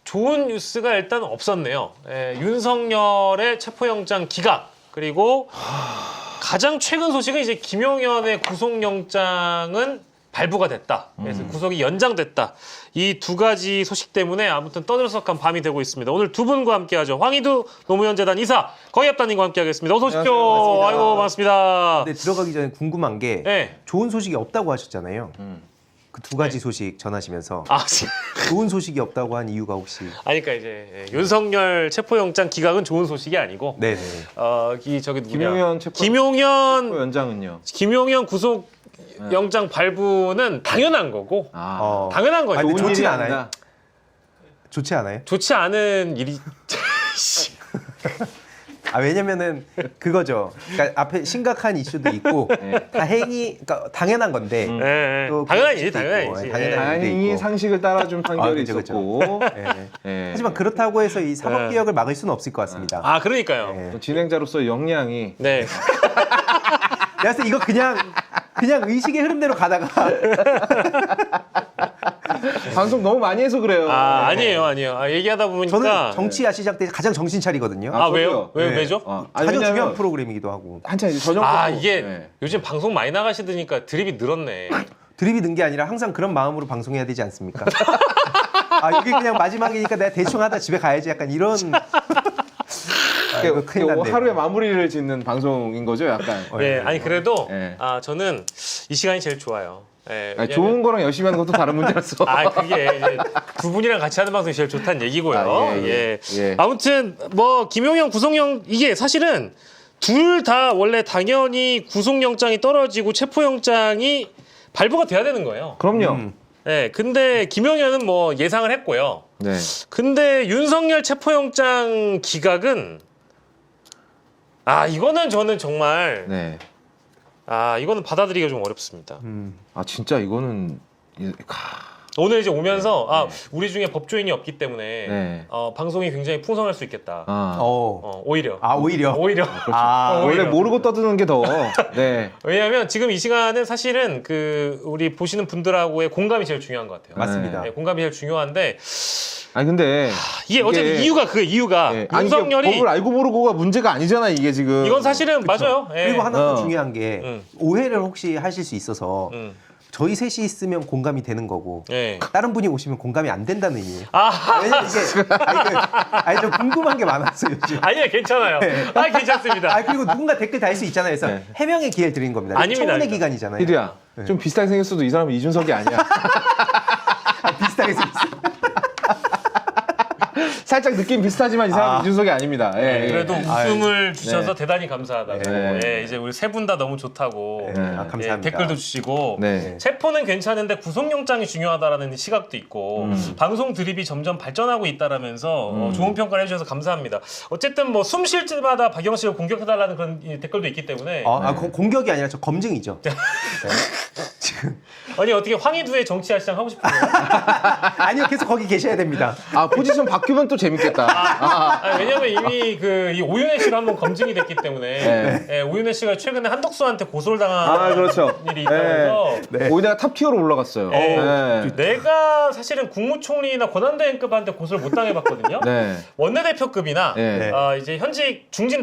좋은 뉴스가 일단 없었네요. 윤석열의 체포영장 기각, 그리고 가장 최근 소식은 이제 김용현의 구속영장은 발부가 됐다. 그래서 구속이 연장됐다. 이 두 가지 소식 때문에 아무튼 떠들썩한 밤이 되고 있습니다. 오늘 두 분과 함께하죠. 황희두 노무현 재단 이사 거의합단님과 함께하겠습니다. 어서 오십시오. 안녕하세요. 아이고 반갑습니다. 근데 들어가기 전에 궁금한 게 네. 좋은 소식이 없다고 하셨잖아요. 그 두 가지 소식 전하시면서 아, 좋은 소식이 없다고 한 이유가 혹시? 아니 그러니까 이제 윤석열 체포영장 기각은 좋은 소식이 아니고 네네. 저기 누구냐? 김용현 김용현 연장은요? 김용현 구속 영장 발부는 당연한 거고 당연한 거죠. 아니, 좋은 좋진 일이 않아요. 아니다. 좋지 않아요? 좋지 않은 일이 아 왜냐면은 그거죠. 그러니까 앞에 심각한 이슈도 있고 다행히 그러니까 당연한 건데. 또 당연한 그럴 일이 수도 당연한 있고, 일이지. 당연한 일도 다행히 있고. 상식을 따라준 판결이 그죠, 그죠. 있었고 예. 예. 하지만 그렇다고 해서 이 사법개혁을 막을 수는 없을 것 같습니다. 아 그러니까요. 예. 또 진행자로서 역량이 네. 내가 봤을 때 이거 그냥 의식의 흐름대로 가다가 방송 너무 많이 해서 그래요. 아니에요. 얘기하다 보니까 저는 정치야 시작 때 가장 정신 차리거든요. 아 왜요? 저도요. 왜죠? 아니, 가장 중요한 왜냐면 프로그램이기도 하고. 한참 이제 저녁 이게 네. 요즘 방송 많이 나가시드니까 드립이 늘었네. 드립이 는 게 아니라 항상 그런 마음으로 방송해야 되지 않습니까? 이게 그냥 마지막이니까 내가 대충 하다 집에 가야지 약간 이런. 이거 큰일 났네요. 하루에 마무리를 짓는 방송인 거죠, 약간. 네, 아니 그래도 예. 저는 이 시간이 제일 좋아요. 예, 아니, 왜냐면- 좋은 거랑 열심히 하는 것도 다른 문제라서. 그게 이제 두 분이랑 같이 하는 방송이 제일 좋다는 얘기고요. 예. 아무튼 뭐 김용현 구속영 이게 사실은 둘 다 원래 당연히 구속영장이 떨어지고 체포영장이 발부가 돼야 되는 거예요. 그럼요. 네, 근데 김용현은 뭐 예상을 했고요. 네. 근데 윤석열 체포영장 기각은 이거는 저는 정말 네. 이거는 받아들이기가 좀 어렵습니다. 진짜 이거는 오늘 이제 오면서 우리 중에 법조인이 없기 때문에 네. 방송이 굉장히 풍성할 수 있겠다. 오히려. 오히려. 오히려. 원래 오히려. 모르고 떠드는 게 더. 네. 왜냐하면 지금 이 시간은 사실은 우리 보시는 분들하고의 공감이 제일 중요한 것 같아요. 맞습니다. 네, 공감이 제일 중요한데 근데 이게 어쨌든 이유가 예. 윤석열이 법을 알고 모르고가 문제가 아니잖아, 이게 지금. 이건 사실은 맞아요. 예. 그리고 하나 더 중요한 게 음. 오해를 혹시 하실 수 있어서 저희 셋이 있으면 공감이 되는 거고 예. 다른 분이 오시면 공감이 안 된다는 의미예요. 아, 왜냐면 이게 좀 궁금한 게 많았어요 요즘. 아니요, 괜찮아요. 괜찮습니다. 그리고 누군가 댓글 달 수 있잖아요. 그래서 해명의 기회를 드리는 겁니다. 아닙니다, 청문회 아닙니다. 기간이잖아요. 희두야, 좀 비슷하게 생겼어도 이 사람은 이준석이 아니야. 비슷하게 생겼어요. 살짝 느낌 비슷하지만 이 사람은 이준석이 아닙니다. 예, 예. 그래도 웃음을 주셔서 대단히 감사하다고. 네. 예, 이제 우리 세 분 다 너무 좋다고. 감사합니다. 댓글도 주시고. 네. 체포는 괜찮은데 구속영장이 중요하다라는 시각도 있고 방송 드립이 점점 발전하고 있다라면서 좋은 평가를 해주셔서 감사합니다. 어쨌든 뭐 숨 쉴 때마다 박영 씨를 공격해달라는 그런 댓글도 있기 때문에 공격이 아니라 저 검증이죠. 네. 지금 아니 어떻게 황희두의 정치화 시장 하고 싶은데요? 아니요, 계속 거기 계셔야 됩니다. 포지션 바뀌면 또 재밌겠다. 왜냐면 이미 이 오윤혜 씨가 한번 검증이 됐기 때문에 예, 오윤혜 씨가 최근에 한덕수한테 고소를 당한 그렇죠. 일이 있다면서 오히려 탑티어로 올라갔어요. 네. 내가 사실은 국무총리나 권한대행급한테 고소를 못 당해봤거든요. 네. 원내대표급이나 네. 이제 현직 중진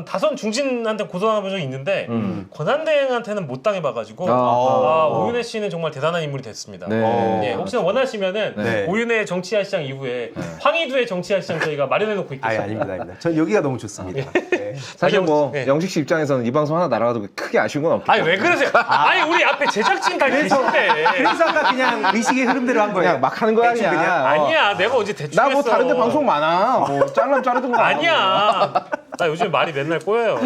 다선 중진한테 고소당한 적이 있는데 권한대행한테는 못 당해봐가지고 오윤혜 씨는 정말 대단한 인물이 됐습니다. 네. 예, 혹시나 원하시면은 네. 오윤혜 정치화 시장 이후에 황희두의 정치화 시장 저희가 마련해놓고 있겠습니다. 아닙니다. 전 여기가 너무 좋습니다. 네. 사실 뭐 네. 영식 씨 입장에서는 이 방송 하나 날아가도 크게 아쉬운 건 없겠죠. 아니 왜 그러세요? 아니 우리 앞에 제작진 다 계신데. 그래서 아까 그냥 의식의 흐름대로 한 거예요. 그냥 막 하는 거야 대충 그냥. 아니야 내가 언제 대충 나 뭐 했어. 다른데 방송 많아. 뭐 잘라면 자르든 거. 아니야. 나 요즘 말이 맨날 꼬여요.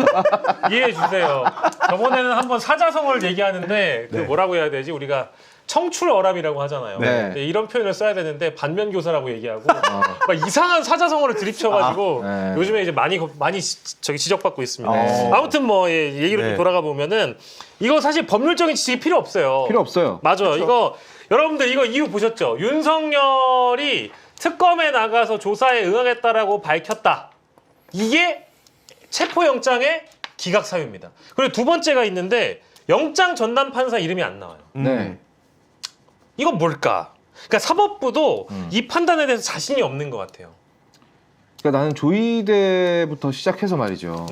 이해해 주세요. 저번에는 한번 사자성어를 얘기하는데 그 뭐라고 해야 되지? 우리가 청출어람이라고 하잖아요. 네. 근데 이런 표현을 써야 되는데 반면교사라고 얘기하고 막 이상한 사자성어를 드립쳐가지고 네. 요즘에 이제 많이 저기 지적받고 있습니다. 어. 아무튼 뭐 얘기로 좀 돌아가 보면은 이거 사실 법률적인 지식이 필요 없어요. 필요 없어요. 맞아요. 이거 여러분들 이거 이유 보셨죠? 윤석열이 특검에 나가서 조사에 응하겠다라고 밝혔다. 이게 체포영장의 기각 사유입니다. 그리고 두 번째가 있는데 영장 전담 판사 이름이 안 나와요. 네. 이건 뭘까? 그러니까 사법부도 이 판단에 대해서 자신이 없는 것 같아요. 그러니까 나는 조이대부터 시작해서 말이죠.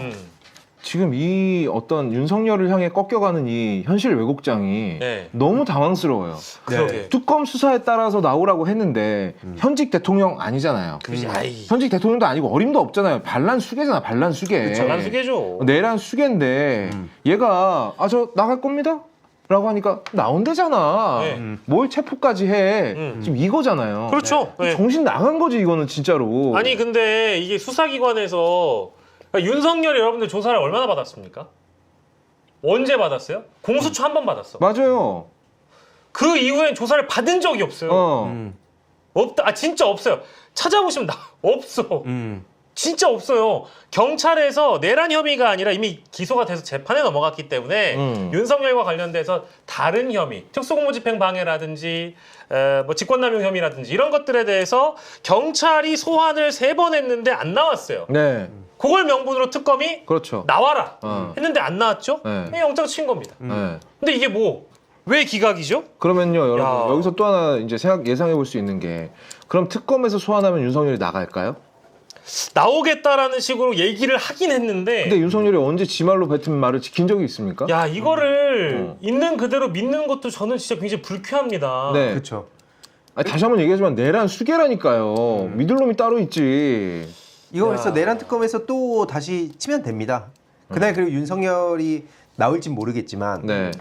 지금 이 어떤 윤석열을 향해 꺾여가는 이 현실 왜곡장이 네. 너무 당황스러워요. 그러게. 특검 수사에 따라서 나오라고 했는데 현직 대통령 아니잖아요. 그지. 아이. 현직 대통령도 아니고 어림도 없잖아요. 반란 수계잖아, 반란 수계. 저간 수계죠. 내란 수계인데 얘가 저 나갈 겁니다. 라고 하니까 나온대잖아. 네. 뭘 체포까지 해. 지금 이거잖아요. 그렇죠. 네. 정신 나간 거지 이거는 진짜로. 아니 근데 이게 수사기관에서 그러니까 윤석열이 여러분들 조사를 얼마나 받았습니까? 언제 받았어요? 공수처 한 번 받았어. 맞아요. 그 이후엔 조사를 받은 적이 없어요. 없다. 아 진짜 없어요. 찾아보시면 없어. 진짜 없어요. 경찰에서 내란 혐의가 아니라 이미 기소가 돼서 재판에 넘어갔기 때문에 윤석열과 관련돼서 다른 혐의, 특수공무집행 방해라든지 뭐 직권남용 혐의라든지 이런 것들에 대해서 경찰이 소환을 3번 했는데 안 나왔어요. 네. 그걸 명분으로 특검이 그렇죠. 나와라 했는데 안 나왔죠? 네. 그냥 영장 친 겁니다. 네. 근데 이게 왜 기각이죠? 그러면요, 여러분 야. 여기서 또 하나 이제 예상해 볼 수 있는 게 그럼 특검에서 소환하면 윤석열이 나갈까요? 나오겠다라는 식으로 얘기를 하긴 했는데 근데 윤석열이 언제 지 말로 뱉은 말을 지킨 적이 있습니까? 야 이거를 있는 그대로 믿는 것도 저는 진짜 굉장히 불쾌합니다. 네. 그렇죠. 아니, 다시 한번 얘기하지만 내란 수계라니까요. 믿을 놈이 따로 있지. 이거 그래서 내란 특검에서 또 다시 치면 됩니다. 그날 그리고 윤석열이 나올진 모르겠지만 네.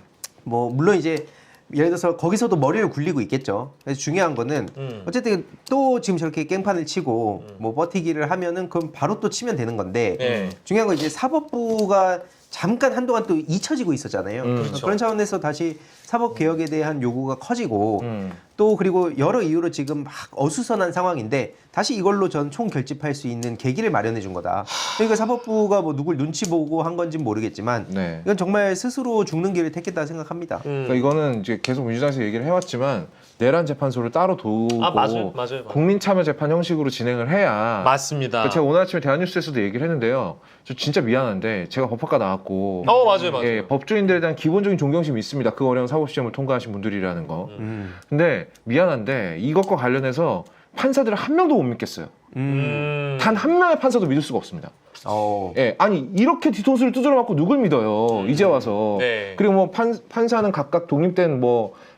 뭐 물론 이제 예를 들어서 거기서도 머리를 굴리고 있겠죠. 그래서 중요한 거는 어쨌든 또 지금 저렇게 깽판을 치고 뭐 버티기를 하면은 그럼 바로 또 치면 되는 건데 네. 중요한 건 이제 사법부가 잠깐 한동안 또 잊혀지고 있었잖아요. 그렇죠. 그런 차원에서 다시 사법 개혁에 대한 요구가 커지고 음. 또 그리고 여러 이유로 지금 막 어수선한 상황인데 다시 이걸로 전 총 결집할 수 있는 계기를 마련해 준 거다. 그러니까 사법부가 뭐 누굴 눈치 보고 한 건지는 모르겠지만 네. 이건 정말 스스로 죽는 길을 택했다 생각합니다. 그러니까 이거는 이제 계속 민주당에서 얘기를 해왔지만 내란 재판소를 따로 두고 맞아요. 국민참여재판 형식으로 진행을 해야. 맞습니다. 그러니까 제가 오늘 아침에 대한뉴스에서도 얘기를 했는데요. 저 진짜 미안한데 제가 법학과 나왔고 맞아요. 예, 법조인들에 대한 기본적인 존경심이 있습니다. 그 어려운 사법시험을 통과하신 분들이라는 거. 근데 미안한데 이것과 관련해서 판사들을 한 명도 못 믿겠어요. 단 한 명의 판사도 믿을 수가 없습니다. 예, 아니 이렇게 뒤통수를 두드려 맞고 누굴 믿어요? 이제 와서. 네. 그리고 뭐 판사는 각각 독립된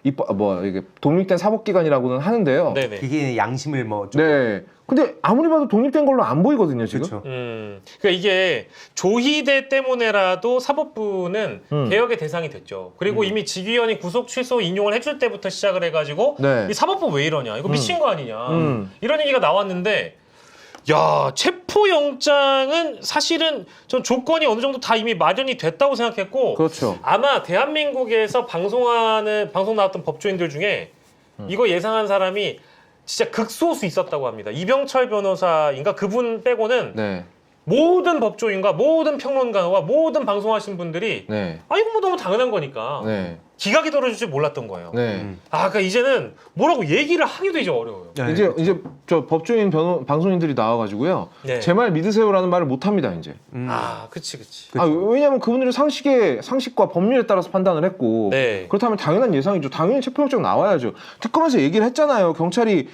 이게 독립된 사법기관이라고는 하는데요. 네네. 그게 양심을 뭐 좀. 네. 근데 아무리 봐도 독립된 걸로 안 보이거든요, 지금. 그렇죠. 그러니까 이게 조희대 때문에라도 사법부는 개혁의 대상이 됐죠. 그리고 이미 직위원이 구속 취소 인용을 해줄 때부터 시작을 해가지고 네. 이 사법부 왜 이러냐, 이거 미친 거 아니냐 이런 얘기가 나왔는데, 야 체포영장은 사실은 전 조건이 어느 정도 다 이미 마련이 됐다고 생각했고, 그렇죠. 아마 대한민국에서 방송 나왔던 법조인들 중에 이거 예상한 사람이 진짜 극소수 있었다고 합니다. 이병철 변호사인가 그분 빼고는 네. 모든 법조인과 모든 평론가와 모든 방송하신 분들이 네. 이거 뭐 너무 당연한 거니까 네. 기각이 떨어질 줄 몰랐던 거예요. 네. 그러니까 이제는 뭐라고 얘기를 하기도 이제 어려워요. 네, 이제 저 법조인 방송인들이 나와가지고요. 네. 제 말 믿으세요라는 말을 못 합니다, 이제. 그치. 왜냐하면 그분들은 상식과 법률에 따라서 판단을 했고. 네. 그렇다면 당연한 예상이죠. 당연히 체포영장 나와야죠. 특검에서 얘기를 했잖아요. 경찰이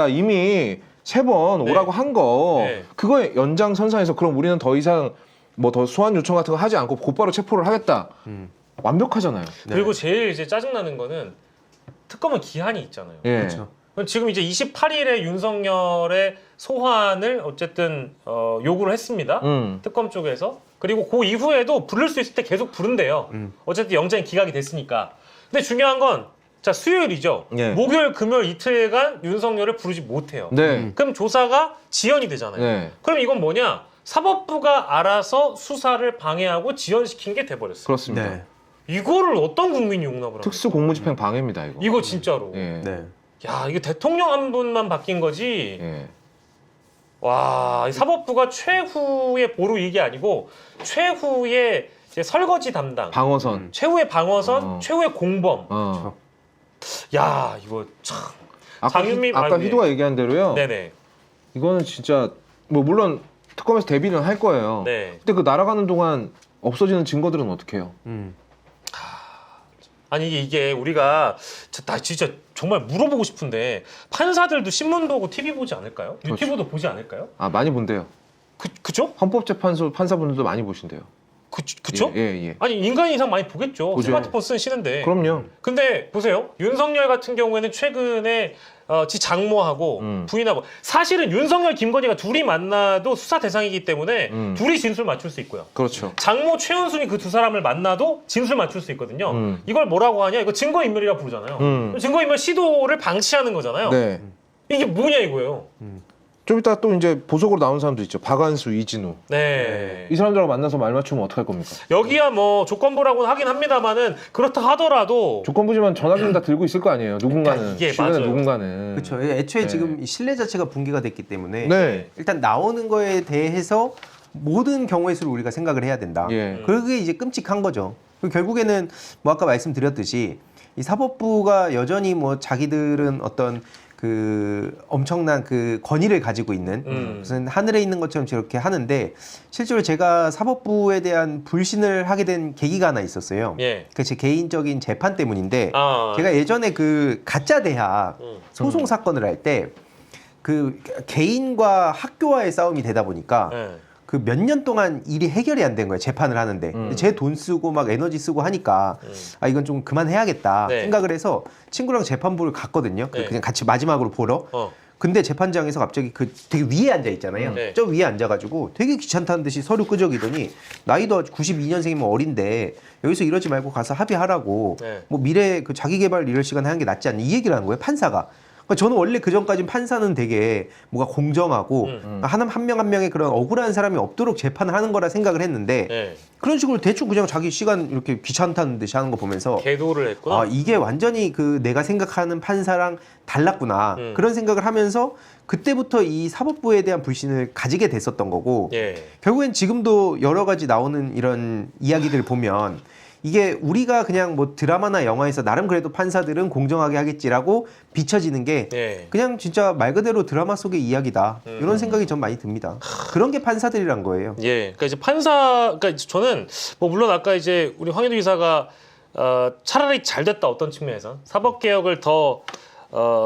이미 3번 네. 오라고 한 거. 네. 그거에 연장선상에서 그럼 우리는 더 이상 뭐 더 소환 요청 같은 거 하지 않고 곧바로 체포를 하겠다. 완벽하잖아요. 그리고 제일 이제 짜증나는 거는 특검은 기한이 있잖아요. 예. 그렇죠. 지금 이제 28일에 윤석열의 소환을 어쨌든 요구를 했습니다. 특검 쪽에서. 그리고 그 이후에도 부를 수 있을 때 계속 부른대요. 어쨌든 영장이 기각이 됐으니까. 근데 중요한 건 자 수요일이죠. 예. 목요일, 금요일 이틀간 윤석열을 부르지 못해요. 네. 그럼 조사가 지연이 되잖아요. 네. 그럼 이건 뭐냐? 사법부가 알아서 수사를 방해하고 지연시킨 게 돼버렸어요. 그렇습니다. 네. 이거를 어떤 국민이 용납을 합니까? 특수 공무집행 방해입니다, 이거. 이거 진짜로. 예. 네. 야, 이거 대통령 한 분만 바뀐 거지. 예. 와, 이 사법부가 최후의 보루 이게 아니고 최후의 이제 설거지 담당, 방어선. 최후의 방어선, 최후의 공범. 야, 이거 참. 장윤미 아까 희도가 얘기한 대로요. 네네. 이거는 진짜 뭐 물론 특검에서 대비는 할 거예요. 네. 근데 그 날아가는 동안 없어지는 증거들은 어떻게 해요? 아니 이게 우리가 나 진짜 정말 물어보고 싶은데 판사들도 신문 보고 TV 보지 않을까요? 그렇죠. 유튜브도 보지 않을까요? 아 많이 본대요. 그죠? 헌법재판소 판사분들도 많이 보신대요. 그죠? 예. 아니 인간 이상 많이 보겠죠. 보죠. 스마트폰 쓰시는데. 그럼요. 근데 보세요. 윤석열 같은 경우에는 최근에 지 장모하고 부인하고 사실은 윤석열 김건희가 둘이 만나도 수사 대상이기 때문에 둘이 진술 맞출 수 있고요. 그렇죠. 장모 최은순이 그 두 사람을 만나도 진술 맞출 수 있거든요. 이걸 뭐라고 하냐? 이거 증거인멸이라 부르잖아요. 증거인멸 시도를 방치하는 거잖아요. 네. 이게 뭐냐 이거예요. 좀 이따 또 이제 보석으로 나온 사람도 있죠. 박완수, 이진우. 네. 이 사람들하고 만나서 말 맞추면 어떡할 겁니까? 여기야 뭐 조건부라고는 하긴 합니다만은 그렇다 하더라도 조건부지만 전화기는 다 들고 있을 거 아니에요. 누군가는. 그러니까 이게 주변에 맞아요. 누군가는. 그렇죠. 애초에 네. 지금 이 신뢰 자체가 붕괴가 됐기 때문에 네. 일단 나오는 거에 대해서 모든 경우의 수를 우리가 생각을 해야 된다. 예. 그게 이제 끔찍한 거죠. 그리고 결국에는 뭐 아까 말씀드렸듯이 이 사법부가 여전히 뭐 자기들은 어떤 그 엄청난 그 권위를 가지고 있는 무슨 하늘에 있는 것처럼 저렇게 하는데 실제로 제가 사법부에 대한 불신을 하게 된 계기가 하나 있었어요. 예. 그 제 개인적인 재판 때문인데 아. 제가 예전에 그 가짜 대학 소송 사건을 할 때 그 개인과 학교와의 싸움이 되다 보니까 예. 그 몇 년 동안 일이 해결이 안 된 거예요. 재판을 하는데 제 돈 쓰고 막 에너지 쓰고 하니까 아 이건 좀 그만해야겠다 네. 생각을 해서 친구랑 재판부를 갔거든요. 네. 그냥 같이 마지막으로 보러. 근데 재판장에서 갑자기 그 되게 위에 앉아 있잖아요. 네. 저 위에 앉아가지고 되게 귀찮다는 듯이 서류 끄적이더니 나이도 92년생이면 어린데 여기서 이러지 말고 가서 합의하라고 네. 뭐 미래 그 자기 개발 이럴 시간 하는 게 낫지 않니 이 얘기를 하는 거예요 판사가. 그러니까 저는 원래 그 전까진 판사는 되게 뭐가 공정하고 한 명 한 명의 그런 억울한 사람이 없도록 재판을 하는 거라 생각을 했는데 예. 그런 식으로 대충 그냥 자기 시간 이렇게 귀찮다는 듯이 하는 거 보면서 계도를 했구나. 아 이게 완전히 그 내가 생각하는 판사랑 달랐구나 그런 생각을 하면서 그때부터 이 사법부에 대한 불신을 가지게 됐었던 거고 예. 결국엔 지금도 여러 가지 나오는 이런 이야기들 보면 이게 우리가 그냥 뭐 드라마나 영화에서 나름 그래도 판사들은 공정하게 하겠지라고 비춰지는 게 예. 그냥 진짜 말 그대로 드라마 속의 이야기다 이런 생각이 좀 많이 듭니다. 그런 게 판사들이란 거예요. 예. 그러니까 이제 그러니까 저는 뭐 물론 아까 이제 우리 황현우 이사가 차라리 잘 됐다 어떤 측면에서 사법 개혁을 더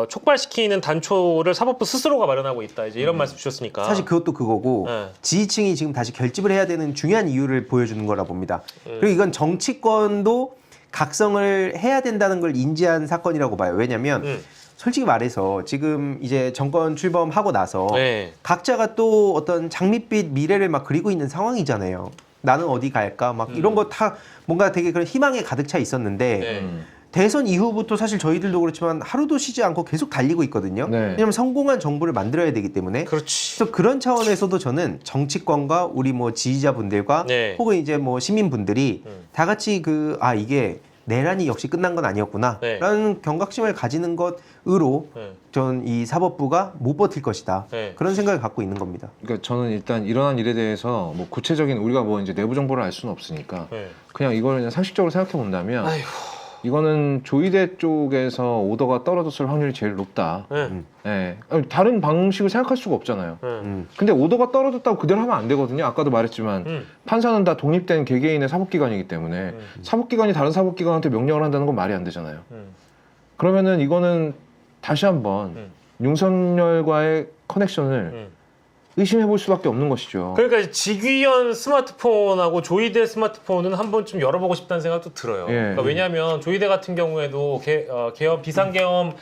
촉발시키는 단초를 사법부 스스로가 마련하고 있다. 이제 이런 말씀 주셨으니까. 사실 그것도 그거고 네. 지지층이 지금 다시 결집을 해야 되는 중요한 이유를 보여주는 거라 봅니다. 그리고 이건 정치권도 각성을 해야 된다는 걸 인지한 사건이라고 봐요. 왜냐하면 솔직히 말해서 지금 이제 정권 출범하고 나서 네. 각자가 또 어떤 장밋빛 미래를 막 그리고 있는 상황이잖아요. 나는 어디 갈까 막 이런 거 다 뭔가 되게 그런 희망에 가득 차 있었는데 네. 대선 이후부터 사실 저희들도 그렇지만 하루도 쉬지 않고 계속 달리고 있거든요. 네. 왜냐하면 성공한 정부를 만들어야 되기 때문에. 그렇지. 그래서 그런 차원에서도 저는 정치권과 우리 뭐 지지자분들과 네. 혹은 이제 뭐 시민분들이 다 같이 이게 내란이 역시 끝난 건 아니었구나 네. 라는 경각심을 가지는 것으로 네. 전 이 사법부가 못 버틸 것이다. 네. 그런 생각을 갖고 있는 겁니다. 그러니까 저는 일단 일어난 일에 대해서 뭐 구체적인 우리가 뭐 이제 내부 정보를 알 수는 없으니까 네. 그냥 이걸 그냥 상식적으로 생각해 본다면 아휴. 이거는 조이대 쪽에서 오더가 떨어졌을 확률이 제일 높다. 네. 예. 아니, 다른 방식을 생각할 수가 없잖아요. 네. 근데 오더가 떨어졌다고 그대로 하면 안 되거든요. 아까도 말했지만 판사는 다 독립된 개개인의 사법기관이기 때문에 사법기관이 다른 사법기관한테 명령을 한다는 건 말이 안 되잖아요. 그러면은 이거는 다시 한번 윤석열과의 커넥션을 의심해 볼 수밖에 없는 것이죠. 그러니까 직위원 스마트폰하고 조이대 스마트폰은 한 번쯤 열어보고 싶다는 생각도 들어요. 예. 그러니까 왜냐하면 조이대 같은 경우에도 계엄 비상계엄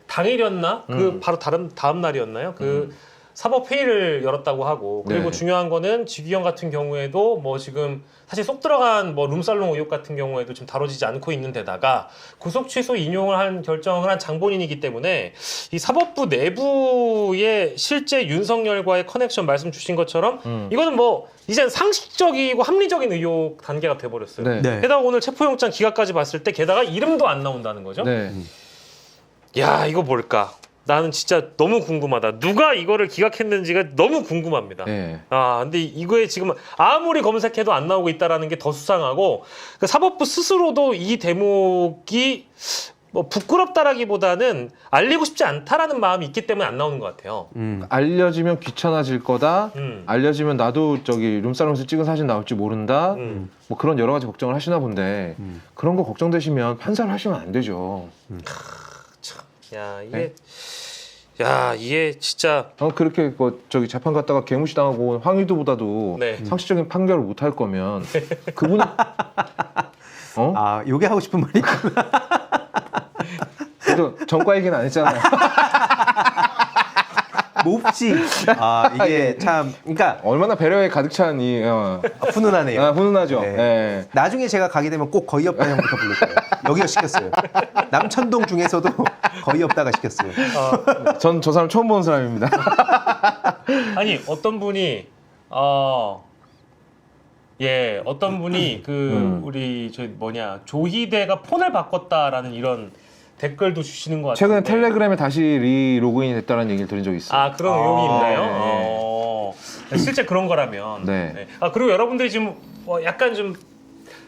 당일이었나? 그 바로 다음 날이었나요? 그 사법 회의를 열었다고 하고 그리고 네. 중요한 거는 직위원 같은 경우에도 뭐 지금 사실 속 들어간 뭐 룸살롱 의혹 같은 경우에도 지금 다뤄지지 않고 있는 데다가 구속 취소 인용을 한 결정을 한 장본인이기 때문에 이 사법부 내부의 실제 윤석열과의 커넥션 말씀 주신 것처럼 이거는 뭐 이젠 상식적이고 합리적인 의혹 단계가 돼버렸어요. 네. 네. 게다가 오늘 체포영장 기각까지 봤을 때 게다가 이름도 안 나온다는 거죠. 네. 야 이거 뭘까? 나는 진짜 너무 궁금하다. 누가 이거를 기각했는지가 너무 궁금합니다. 네. 아, 근데 이거에 지금 아무리 검색해도 안 나오고 있다라는 게 더 수상하고 그 사법부 스스로도 이 대목이 뭐 부끄럽다라기보다는 알리고 싶지 않다라는 마음이 있기 때문에 안 나오는 것 같아요. 알려지면 귀찮아질 거다. 음. 알려지면 나도 저기 룸사롱에서 찍은 사진 나올지 모른다. 음. 뭐 그런 여러 가지 걱정을 하시나 본데 그런 거 걱정되시면 판사를 하시면 안 되죠. 야 이게 야 이게 진짜 그렇게 뭐 저기 재판 갔다가 개무시 당하고 온 황희도보다도 네. 상식적인 판결을 못 할 거면 그분이 아, 요게 하고 싶은 말이 그래도 전과 얘기는 안 했잖아요. 몹시. 아, 이게 참, 그러니까 얼마나 배려에 가득 찬 이 훈훈하네요. 훈훈하죠. 네. 예. 나중에 제가 가게 되면 꼭 거의 없다 형부터 부를 거예요. 여기가 시켰어요. 남천동 중에서도 거의 없다가 시켰어요. 전 저 사람 처음 보는 사람입니다. 아니 어떤 분이 예 어떤 분이 그 우리 저 뭐냐 조희대가 폰을 바꿨다라는 이런 댓글도 주시는 것 같아요. 최근에 텔레그램에 다시 리로그인이 됐다는 얘기를 들은 적이 있어요. 아 그런 의혹이 있나요? 네. 실제 그런 거라면. 네. 아 그리고 여러분들이 지금 약간 좀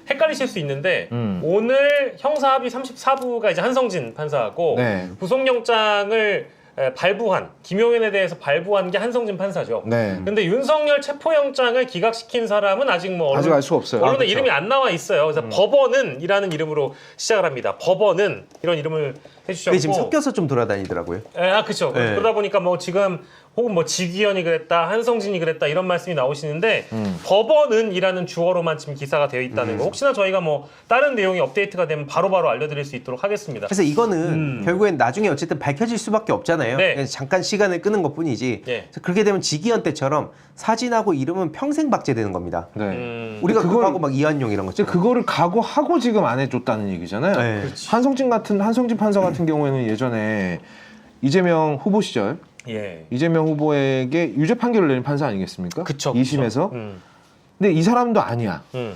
헷갈리실 수 있는데 오늘 형사합의 34부가 이제 한성진 판사하고 네. 구속영장을 발부한 김용현에 대해서 발부한 게 한성진 판사죠. 네. 근데 윤석열 체포영장을 기각시킨 사람은 아직 뭐 아직 알 수가 없어요. 언론에 그렇죠. 이름이 안 나와 있어요. 그래서 법원은이라는 이름으로 시작을 합니다. 법원은 이런 이름을 해주셨고. 근데 지금 섞여서 좀 돌아다니더라고요. 그렇죠. 네. 그러다 보니까 뭐 지금 혹은 뭐 지기현이 그랬다, 한성진이 그랬다 이런 말씀이 나오시는데 법원은이라는 주어로만 지금 기사가 되어 있다는 거. 혹시나 저희가 뭐 다른 내용이 업데이트가 되면 바로바로 알려드릴 수 있도록 하겠습니다. 그래서 이거는 결국엔 나중에 어쨌든 밝혀질 수밖에 없잖아요. 네. 그냥 잠깐 시간을 끄는 것뿐이지. 네. 그래서 그렇게 되면 지기현 때처럼 사진하고 이름은 평생 박제되는 겁니다. 네. 우리가 그걸- 그거하고 막 이한용 이런 이제 것처럼. 그거를 각오하고 지금 안 해줬다는 얘기잖아요. 네. 한성진 판사 같은 경우에는 예전에 이재명 후보 시절 예. 이재명 후보에게 유죄 판결을 내린 판사 아니겠습니까? 그쵸. 2심에서. 근데 이 사람도 아니야. 음.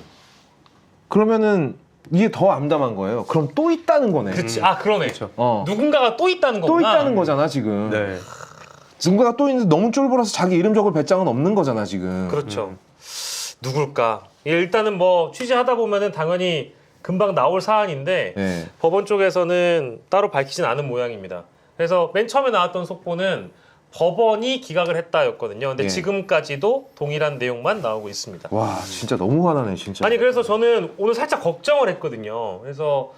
그러면은 이게 더 암담한 거예요. 그럼 또 있다는 거네. 그치. 아 그러네. 어. 누군가가 또 있다는 거구나. 또 있다는 거잖아 지금. 네. 누군가가 또 있는데 너무 쫄보라서 자기 이름 적을 배짱은 없는 거잖아 지금. 그렇죠. 누굴까? 예, 일단은 뭐 취재하다 보면은 당연히 금방 나올 사안인데 네. 법원 쪽에서는 따로 밝히진 않은 모양입니다. 그래서 맨 처음에 나왔던 속보는 법원이 기각을 했다였거든요. 근데 예. 지금까지도 동일한 내용만 나오고 있습니다. 와 진짜 너무 화나네 진짜. 아니 그래서 저는 오늘 살짝 걱정을 했거든요. 그래서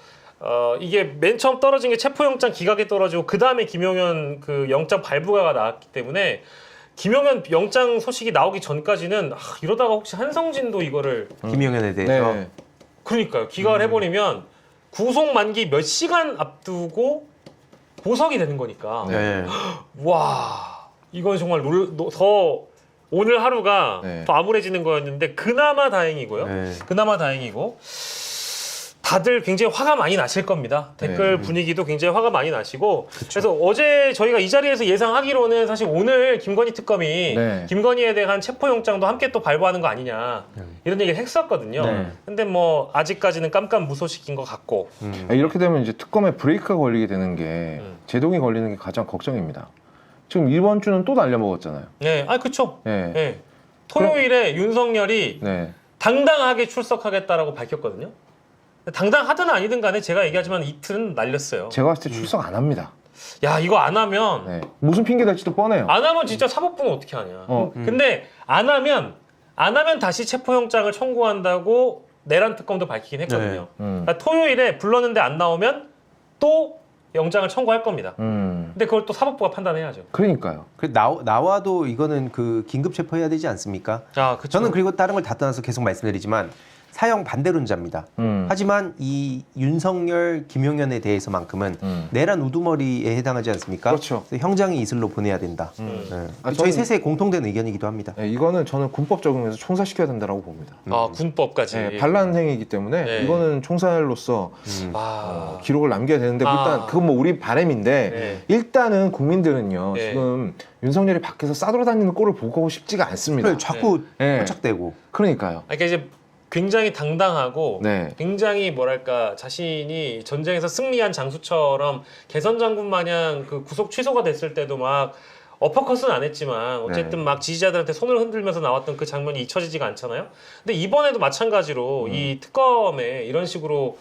이게 맨 처음 떨어진 게 체포영장 기각이 떨어지고 그 다음에 김용현 그 영장 발부가 나왔기 때문에 김용현 영장 소식이 나오기 전까지는 이러다가 혹시 한성진도 이거를 김용현에 대해서. 네. 그러니까요 기각을 해버리면 구속 만기 몇 시간 앞두고 보석이 되는 거니까 네. 와 이건 정말 더 오늘 하루가 네. 더 암울해지는 거였는데 그나마 다행이고요. 네. 그나마 다행이고 다들 굉장히 화가 많이 나실 겁니다. 댓글 분위기도 굉장히 화가 많이 나시고 그래서 어제 저희가 이 자리에서 예상하기로는 사실 오늘 김건희 특검이 네. 김건희에 대한 체포영장도 함께 또 발부하는 거 아니냐 이런 얘기를 했었거든요. 네. 근데 뭐 아직까지는 깜깜무소식인 것 같고 이렇게 되면 이제 특검에 브레이크가 걸리게 되는 게 제동이 걸리는 게 가장 걱정입니다. 지금 이번 주는 또 날려먹었잖아요. 네, 그쵸. 네. 네. 토요일에 윤석열이 네. 당당하게 출석하겠다라고 밝혔거든요. 당당하든 아니든 간에 제가 얘기하지만 이틀은 날렸어요. 제가 봤을 때 출석 안 합니다. 야 이거 안 하면 네. 무슨 핑계 될지도 뻔해요. 안 하면 진짜 사법부는 어떻게 하냐. 어. 근데 안 하면 다시 체포영장을 청구한다고 내란 특검도 밝히긴 했거든요. 그러니까 토요일에 불렀는데 안 나오면 또 영장을 청구할 겁니다. 근데 그걸 또 사법부가 판단해야죠. 그러니까요. 나와도 이거는 그 긴급 체포해야 되지 않습니까? 자, 그쵸. 저는 그리고 다른 걸 다 떠나서 계속 말씀드리지만 사형 반대론자입니다. 하지만 이 윤석열, 김용현에 대해서만큼은 내란 우두머리에 해당하지 않습니까? 그렇죠. 그래서 형장이 이슬로 보내야 된다. 네. 저는- 저희 셋의 공통된 의견이기도 합니다. 네, 이거는 저는 군법 적용해서 총살시켜야 된다고 봅니다. 군법까지. 네, 반란 행위이기 때문에 네. 이거는 총살로서 아, 기록을 남겨야 되는데 일단 그건 뭐 우리 바람인데 네. 일단은 국민들은요 네. 지금 윤석열이 밖에서 싸돌아다니는 꼴을 보고 싶지가 않습니다. 그래, 자꾸 네. 허착대고. 그러니까요. 그러니까 이제 굉장히 당당하고 네. 굉장히 뭐랄까 자신이 전쟁에서 승리한 장수처럼 개선 장군 마냥 그 구속 취소가 됐을 때도 막 어퍼컷은 안 했지만 어쨌든 막 지지자들한테 손을 흔들면서 나왔던 그 장면이 잊혀지지가 않잖아요. 근데 이번에도 마찬가지로 이 특검에 이런 식으로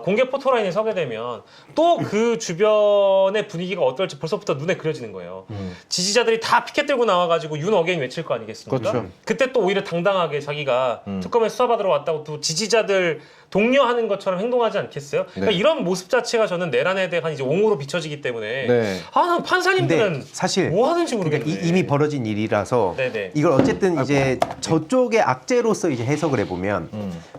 공개 포토라인에 서게 되면 또 그 주변의 분위기가 어떨지 벌써부터 눈에 그려지는 거예요. 지지자들이 다 피켓 들고 나와가지고 윤 어게인 외칠 거 아니겠습니까? 그렇죠. 그때 또 오히려 당당하게 자기가 특검에 수사받으러 왔다고 또 지지자들 독려하는 것처럼 행동하지 않겠어요? 그러니까 네. 이런 모습 자체가 저는 내란에 대한 이제 옹호로 비춰지기 때문에 네. 난 판사님들은 근데 사실 뭐 하는지 모르겠네. 그러니까 이미 벌어진 일이라서 네네. 이걸 어쨌든 이제 저쪽의 악재로서 이제 해석을 해보면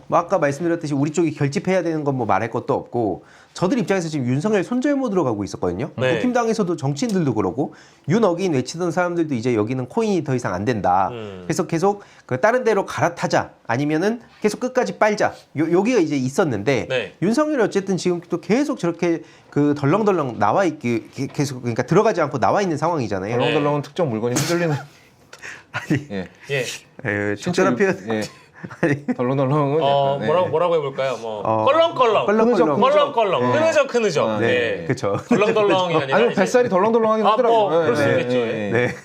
뭐 아까 말씀드렸듯이 우리 쪽이 결집해야 되는 건 뭐 말할 것도 없고 저들 입장에서 지금 윤석열 손절 모드로 가고 있었거든요. 네. 국힘당에서도 정치인들도 그러고 윤 어게인 외치던 사람들도 이제 여기는 코인이 더 이상 안 된다. 그래서 계속 그 다른 데로 갈아타자 아니면은 계속 끝까지 빨자. 여기가 이제 있었는데 네. 윤석열이 어쨌든 지금 또 계속 저렇게 그 덜렁덜렁 나와 있기 계속 그러니까 들어가지 않고 나와 있는 상황이잖아요. 덜렁덜렁은 특정 물건이 흔들리는. 아니, 예. 예. 적절한 표현. 예. 아니, 덜렁덜렁은 약간, 네. 뭐라고 해볼까요? 뭐 어, 껄렁껄렁, 껄렁껄렁. 껄렁껄렁, 흐느적. 네, 예. 그렇죠. 덜렁덜렁이 아니라 아니면 이제 뱃살이 덜렁덜렁하긴 아, 하더라고요. 뭐 그럴 수 예, 있겠죠. 예, 예. 네.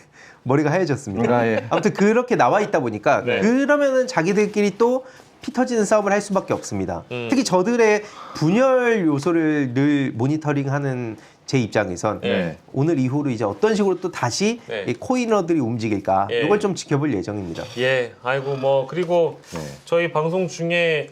머리가 하얘졌습니다. 아, 예. 아무튼 그렇게 나와 있다 보니까 네. 그러면은 자기들끼리 또 피 터지는 싸움을 할 수밖에 없습니다. 특히 저들의 분열 요소를 늘 모니터링하는 제 입장에선 네. 오늘 이후로 이제 어떤 식으로 또 다시 네. 이 코인러들이 움직일까 예. 이걸 좀 지켜볼 예정입니다. 예, 아이고 뭐 그리고 네. 저희 방송 중에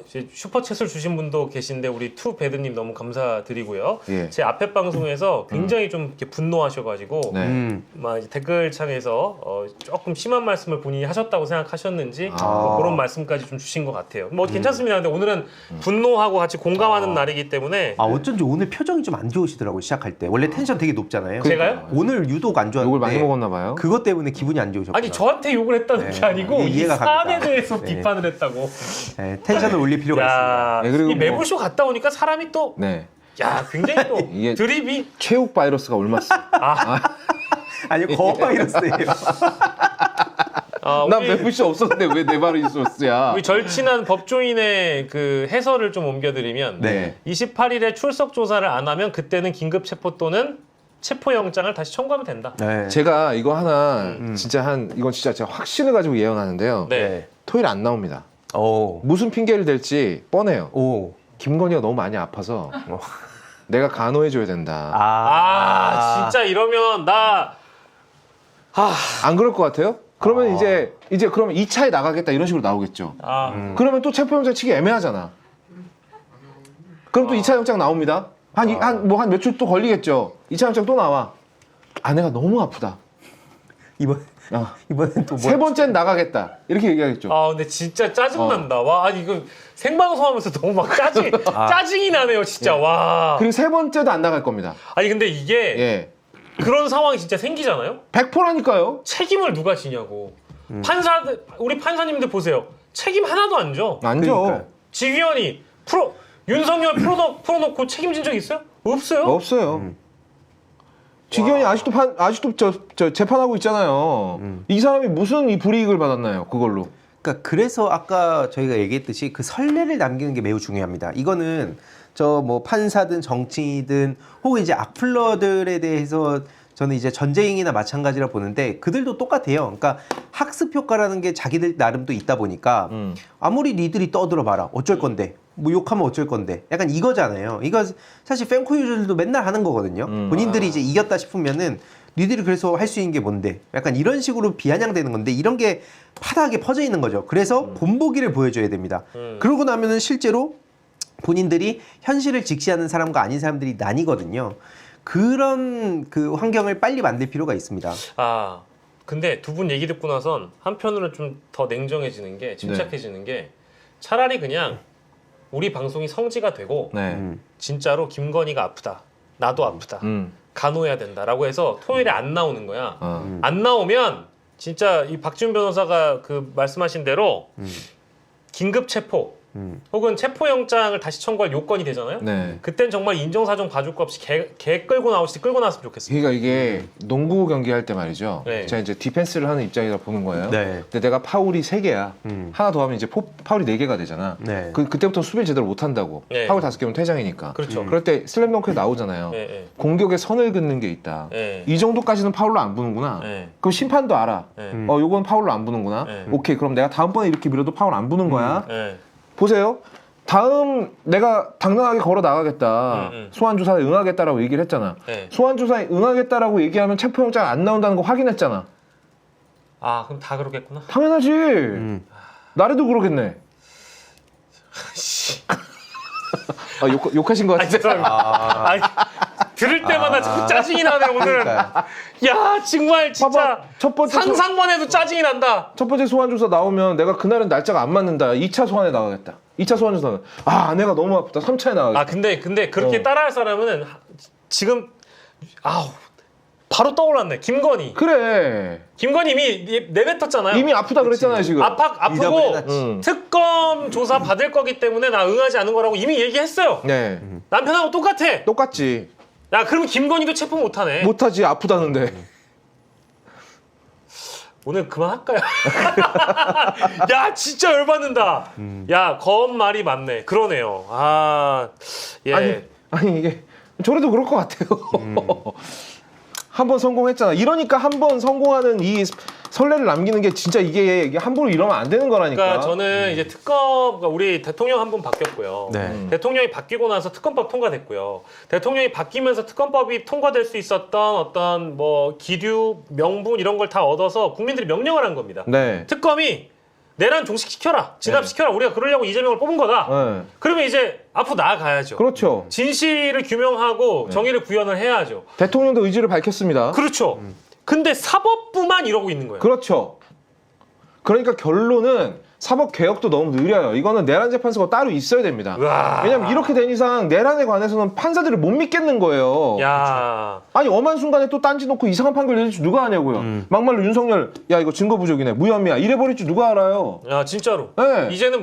이제 슈퍼챗을 주신 분도 계신데 우리 투 배드님 너무 감사드리고요. 예. 제 앞에 방송에서 굉장히 좀 이렇게 분노하셔가지고 네. 막 이제 댓글창에서 조금 심한 말씀을 본인이 하셨다고 생각하셨는지 아. 뭐 그런 말씀까지 좀 주신 것 같아요. 뭐 괜찮습니다. 근데 오늘은 분노하고 같이 공감하는 날이기 때문에 아 어쩐지 오늘 표정이 좀 안 좋으시더라고요. 시작할 때 원래 텐션 되게 높잖아요. 제가요? 오늘 유독 안 좋았는데 욕을 많이 먹었나 봐요. 그것 때문에 기분이 안 좋으셨구나. 아니 저한테 욕을 했다는 네. 게 아니고 이 이해가 사안에 갑니다. 대해서 네. 비판을 했다고. 네, 텐션을 올릴 필요가 있습니다. 야, 네, 그리고 이 매불쇼 갔다 오니까 사람이 또 네. 야, 굉장히 또 이게- 드립이 체육 바이러스가 옮았어. 아니요 거바이러스예요. 난 우리, 멤버십 없었는데 왜 내 바이러스야? 우리 절친한 법조인의 그 해설을 좀 옮겨드리면 네. 28일에 출석 조사를 안 하면 그때는 긴급 체포 또는 체포영장을 다시 청구하면 된다. 네. 제가 이거 하나 진짜 이건 진짜 제가 확신을 가지고 예언하는데요. 네. 토요일 안 나옵니다. 오. 무슨 핑계를 댈지 뻔해요. 오. 김건희가 너무 많이 아파서 내가 간호해줘야 된다. 아, 진짜 이러면 나 안 그럴 것 같아요? 그러면 이제 그러면 2차에 나가겠다 이런 식으로 나오겠죠. 그러면 또 체포영장 치기 애매하잖아. 그럼 또 2차 영장 나옵니다. 한 며칠 또 걸리겠죠. 2차 영장 또 나와. 아내가 너무 아프다. 이번엔 또 세 번째는 나가겠다. 이렇게 얘기하겠죠. 아, 근데 진짜 짜증난다. 와, 아니 이거 생방송하면서 너무 막 짜증이 나네요, 진짜. 와. 그리고 세 번째도 안 나갈 겁니다. 아니 근데 이게 예. 그런 상황이 진짜 생기잖아요. 100%라니까요. 책임을 누가 지냐고. 우리 판사님들 보세요. 책임 하나도 안 져. 안 그러니까요. 줘. 지휘원이 윤석열 풀어놓고 책임진 적 있어요? 없어요. 없어요. 지기현이 아직도 저 재판하고 있잖아요. 이 사람이 무슨 이 불이익을 받았나요? 그걸로. 그러니까 그래서 아까 저희가 얘기했듯이 그 선례를 남기는 게 매우 중요합니다. 이거는 저 뭐 판사든 정치든 혹은 이제 악플러들에 대해서 저는 이제 전쟁이나 마찬가지라 보는데 그들도 똑같아요. 그러니까 학습 효과라는 게 자기들 나름 또 있다 보니까 아무리 니들이 떠들어봐라 어쩔 건데 뭐 욕하면 어쩔 건데 약간 이거잖아요. 이거 사실 팬코 유저들도 맨날 하는 거거든요. 본인들이 이제 이겼다 싶으면은 니들이 그래서 할 수 있는 게 뭔데? 약간 이런 식으로 비아냥되는 건데 이런 게 파다하게 퍼져 있는 거죠. 그래서 본보기를 보여줘야 됩니다. 그러고 나면은 실제로 본인들이 현실을 직시하는 사람과 아닌 사람들이 나뉘거든요. 그런 그 환경을 빨리 만들 필요가 있습니다. 아, 근데 두 분 얘기 듣고 나선 한편으로는 좀 더 냉정해지는 게 침착해지는 게 차라리 그냥 우리 방송이 성지가 되고 네. 진짜로 김건희가 아프다. 나도 아프다. 간호해야 된다라고 해서 토요일에 안 나오는 거야. 안 나오면 진짜 이 박지훈 변호사가 그 말씀하신 대로 긴급 체포 혹은 체포영장을 다시 청구할 요건이 되잖아요. 네. 그땐 정말 인정사정 봐줄 거 없이 개 끌고 나오시지 끌고 나왔으면 좋겠어요. 그러니까 이게 농구 경기 할 때 말이죠. 네. 제가 이제 디펜스를 하는 입장이라 보는 거예요. 네. 근데 내가 파울이 3개야. 하나 더 하면 이제 파울이 4개가 되잖아. 네. 그때부터 수비를 제대로 못 한다고. 네. 파울 5개면 퇴장이니까. 그렇죠. 그럴 때 슬램덩크에 나오잖아요. 예, 공격에 선을 긋는 게 있다. 예. 이 정도까지는 파울로 안 부는구나. 예. 그럼 심판도 알아. 예. 요건 파울로 안 부는구나. 네. 오케이. 그럼 내가 다음번에 이렇게 밀어도 파울 안 부는 거야. 예. 보세요. 다음 내가 당당하게 걸어 나가겠다. 음. 소환 조사에 응하겠다라고 얘기를 했잖아. 네. 소환 조사에 응하겠다라고 얘기하면 체포영장 안 나온다는 거 확인했잖아. 아 그럼 다 그러겠구나. 당연하지. 나래도 그러겠네. 아, 욕하신 것 아 같은데. 죄송합니다. 아니, 들을 때마다 자꾸 짜증이 나네 오늘. 그러니까요. 야 정말 진짜 봐봐, 첫 번째 상상만 해도 짜증이 난다. 첫 번째 소환 조사 나오면 내가 그날은 날짜가 안 맞는다. 2차 소환에 나가겠다. 2차 소환 조사는 아내가 너무 아프다. 3차에 나가겠다. 아 근데 그렇게 따라할 사람은 지금 아우 바로 떠올랐네. 김건희. 그래. 김건희 이미 내뱉었잖아요. 이미 아프다 그랬잖아요 지금. 아프고 잊어버려놨지. 특검 조사 받을 거기 때문에 나 응하지 않은 거라고 이미 얘기했어요. 네. 남편하고 똑같아. 똑같지. 야 그럼 김건희도 체포 못하네. 못하지 아프다는데. 오늘 그만할까요? 야 진짜 열받는다. 야 거업 말이 맞네. 그러네요. 아 예. 아니 이게 저래도 그럴 것 같아요. 한 번 성공했잖아. 이러니까 한 번 성공하는 이 선례를 남기는 게 진짜 이게 함부로 이러면 안 되는 거라니까. 그러니까 저는 이제 그러니까 우리 대통령 한 분 바뀌었고요. 네. 대통령이 바뀌고 나서 특검법 통과됐고요. 대통령이 바뀌면서 특검법이 통과될 수 있었던 어떤 뭐 기류, 명분 이런 걸 다 얻어서 국민들이 명령을 한 겁니다. 네. 특검이 내란 종식시켜라, 진압시켜라. 우리가 그러려고 이재명을 뽑은 거다. 네. 그러면 이제 앞으로 나아가야죠. 그렇죠. 진실을 규명하고 정의를 구현을 해야죠. 대통령도 의지를 밝혔습니다. 그렇죠. 근데 사법부만 이러고 있는 거예요. 그렇죠. 그러니까 결론은 사법 개혁도 너무 느려요. 이거는 내란 재판소가 따로 있어야 됩니다. 으아. 왜냐면 이렇게 된 이상 내란에 관해서는 판사들을 못 믿겠는 거예요. 야, 아니 엄한 순간에 또 딴지 놓고 이상한 판결 내릴 줄 누가 아냐고요. 막말로 윤석열 야 이거 증거 부족이네 무혐의야 이래 버릴 줄 누가 알아요. 야 진짜로. 네. 이제는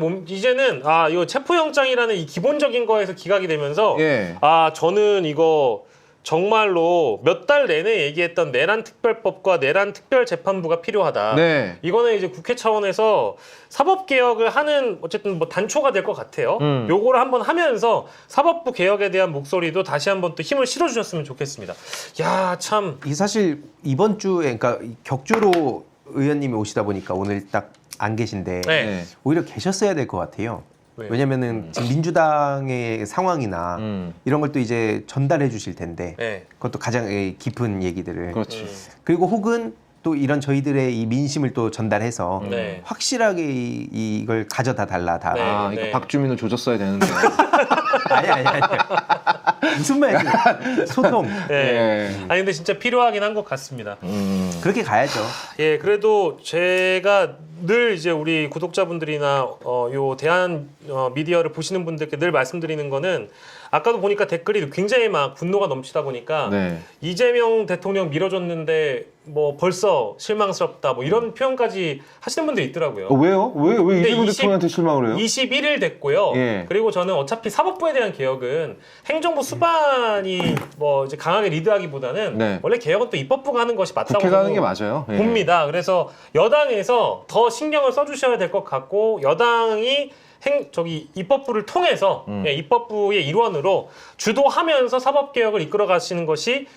이거 체포영장이라는 이 기본적인 거에서 기각이 되면서 예. 아 저는 이거 정말로 몇 달 내내 얘기했던 내란 특별법과 내란 특별재판부가 필요하다. 네. 이거는 이제 국회 차원에서 사법 개혁을 하는 어쨌든 뭐 단초가 될 것 같아요. 요거를 한번 하면서 사법부 개혁에 대한 목소리도 다시 한번 또 힘을 실어주셨으면 좋겠습니다. 야 참. 이 사실 이번 주에 그러니까 격주로 의원님이 오시다 보니까 오늘 딱 안 계신데 네. 네. 오히려 계셨어야 될 것 같아요. 왜요? 왜냐면은 지금 민주당의 상황이나 이런 걸 또 이제 전달해 주실 텐데 네. 그것도 가장 깊은 얘기들을 그렇지. 그리고 혹은 또 이런 저희들의 이 민심을 또 전달해서 네. 확실하게 이걸 가져다 달라 다. 네. 아 이거 박주민을 조졌어야 되는데. 아니. 무슨 말이야? 소통. 네. 예. 아니 근데 진짜 필요하긴 한 것 같습니다. 그렇게 가야죠. 예, 그래도 제가 늘 이제 우리 구독자분들이나 요 대한 미디어를 보시는 분들께 늘 말씀드리는 거는 아까도 보니까 댓글이 굉장히 막 분노가 넘치다 보니까 네. 이재명 대통령 밀어줬는데 뭐 벌써 실망스럽다 뭐 이런 표현까지 하시는 분들이 있더라고요. 왜요? 왜 근데 이재명 대통령한테 실망을 해요? 21일 됐고요. 예. 그리고 저는 어차피 사법부에 대한 개혁은 행정부 수반이 뭐 이제 강하게 리드하기보다는 네. 원래 개혁은 또 입법부가 하는 것이 맞다고 국회가 하는 게 맞아요. 예. 봅니다. 그래서 여당에서 더 신경을 써주셔야 될 것 같고 여당이 입법부를 통해서 예, 입법부의 일원으로 주도하면서 사법 개혁을 이끌어 가시는 것이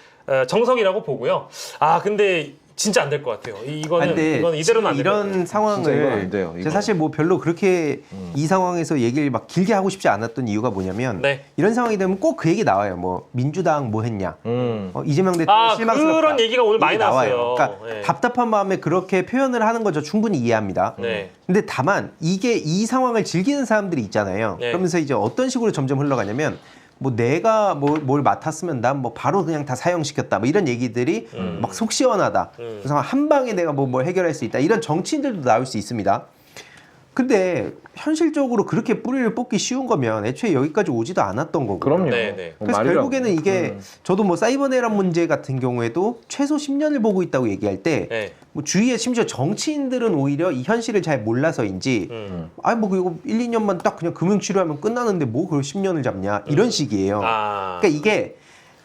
정석이라고 보고요. 아 근데 진짜 안 될 것 같아요. 이거는 이대로는 안 돼요. 이런 진짜 이건 상황을 안 돼요, 이거. 제가 사실 뭐 별로 그렇게 이 상황에서 얘기를 막 길게 하고 싶지 않았던 이유가 뭐냐면 네. 이런 상황이 되면 꼭 그 얘기 나와요. 뭐 민주당 뭐 했냐, 이재명 대통령 실망스럽다. 그런 얘기가 오늘 많이 이게 나와요. 나왔어요. 그러니까 네. 답답한 마음에 그렇게 표현을 하는 거죠. 충분히 이해합니다. 네. 근데 다만 이게 이 상황을 즐기는 사람들이 있잖아요. 네. 그러면서 이제 어떤 식으로 점점 흘러가냐면 뭐 내가 뭘 맡았으면 난 뭐 바로 그냥 다 사형시켰다 뭐 이런 얘기들이 막 속 시원하다. 그래서 한 방에 내가 뭘 해결할 수 있다. 이런 정치인들도 나올 수 있습니다. 근데 현실적으로 그렇게 뿌리를 뽑기 쉬운 거면 애초에 여기까지 오지도 않았던 거고. 그럼요. 네, 네. 그래서 말이라고. 결국에는 이게 저도 뭐 사이버 내란 문제 같은 경우에도 최소 10년을 보고 있다고 얘기할 때 네. 뭐 주위에 심지어 정치인들은 오히려 이 현실을 잘 몰라서인지 아니 뭐 이거 1, 2년만 딱 그냥 금융 치료하면 끝나는데 뭐 그걸 10년을 잡냐 이런 식이에요. 아. 그러니까 이게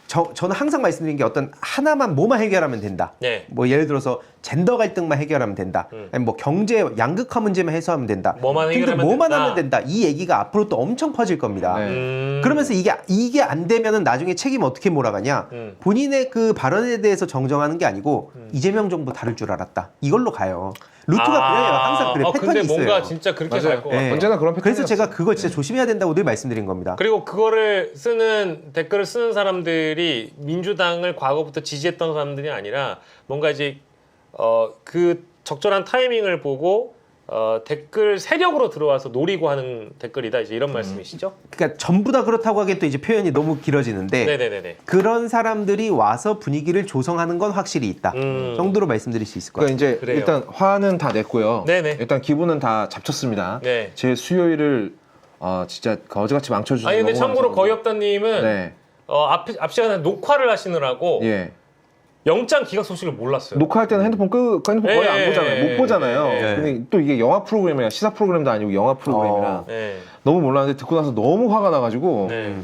저는 항상 말씀드린 게 어떤 하나만 뭐만 해결하면 된다. 네. 뭐 예를 들어서 젠더 갈등만 해결하면 된다. 아니면 뭐 경제 양극화 문제만 해소하면 된다. 뭐만 등등 해결하면 뭐만 된다. 하면 된다. 이 얘기가 앞으로 또 엄청 퍼질 겁니다. 네. 그러면서 이게 안 되면은 나중에 책임 어떻게 몰아가냐? 본인의 그 발언에 대해서 정정하는 게 아니고 이재명 정부 다를 줄 알았다. 이걸로 가요. 루트가 그래요. 항상 그래. 패턴이 근데 있어요. 뭔가 진짜 그렇게 맞아요. 갈 것 같아요. 네. 언제나 그런 패턴이 그래서 제가 그걸 진짜 조심해야 된다고 늘 말씀드린 겁니다. 그리고 그거를 쓰는 댓글을 쓰는 사람들이 민주당을 과거부터 지지했던 사람들이 아니라 뭔가 이제 그 적절한 타이밍을 보고 댓글 세력으로 들어와서 노리고 하는 댓글이다 이제 이런 말씀이시죠? 그러니까 전부 다 그렇다고 하기엔 또 이제 표현이 너무 길어지는데 네네네네. 그런 사람들이 와서 분위기를 조성하는 건 확실히 있다 정도로 말씀드릴 수 있을 것 그러니까 같아요. 이제 그래요. 일단 화는 다 냈고요. 네네. 일단 기분은 다 잡쳤습니다. 네. 제 수요일을 진짜 어제같이 망쳐주셔서 아니 근데 너무 참고로 감사합니다. 거의 없다님은 네. 앞 시간에 녹화를 하시느라고 예. 영장 기각 소식을 몰랐어요. 녹화할 때는 핸드폰 거의 예, 안 보잖아요. 못 보잖아요. 예. 근데 또 이게 영화 프로그램이라 시사 프로그램도 아니고 영화 프로그램이라 네. 너무 몰랐는데 듣고 나서 너무 화가 나가지고 네.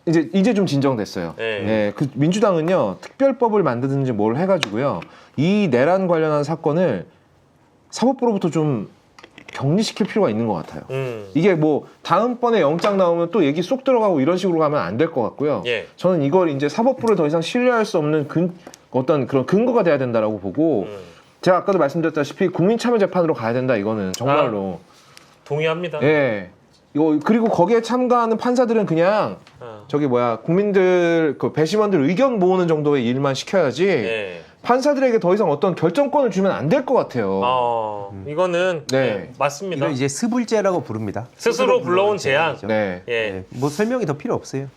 이제 좀 진정됐어요. 네. 예, 그 민주당은요 특별법을 만드든지 뭘 해가지고요 이 내란 관련한 사건을 사법부로부터 좀 격리시킬 필요가 있는 것 같아요. 이게 뭐 다음번에 영장 나오면 또 얘기 쏙 들어가고 이런 식으로 가면 안 될 것 같고요. 예. 저는 이걸 이제 사법부를 더 이상 신뢰할 수 없는 어떤 그런 근거가 돼야 된다라고 보고 제가 아까도 말씀드렸다시피 국민참여재판으로 가야 된다 이거는 정말로. 동의합니다. 예. 이거 그리고 거기에 참가하는 판사들은 그냥 국민들 그 배심원들 의견 모으는 정도의 일만 시켜야지 네. 판사들에게 더 이상 어떤 결정권을 주면 안 될 것 같아요. 이거는 네. 네, 맞습니다. 이건 이제 스불제라고 부릅니다. 스스로 불러온 제안. 네. 예. 네, 뭐 설명이 더 필요 없어요.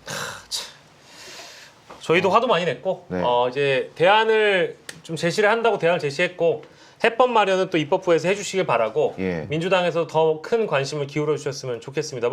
저희도 화도 많이 냈고 네. 이제 대안을 좀 제시를 한다고 대안을 제시했고 해법 마련은 또 입법부에서 해주시길 바라고 예. 민주당에서 더 큰 관심을 기울여 주셨으면 좋겠습니다.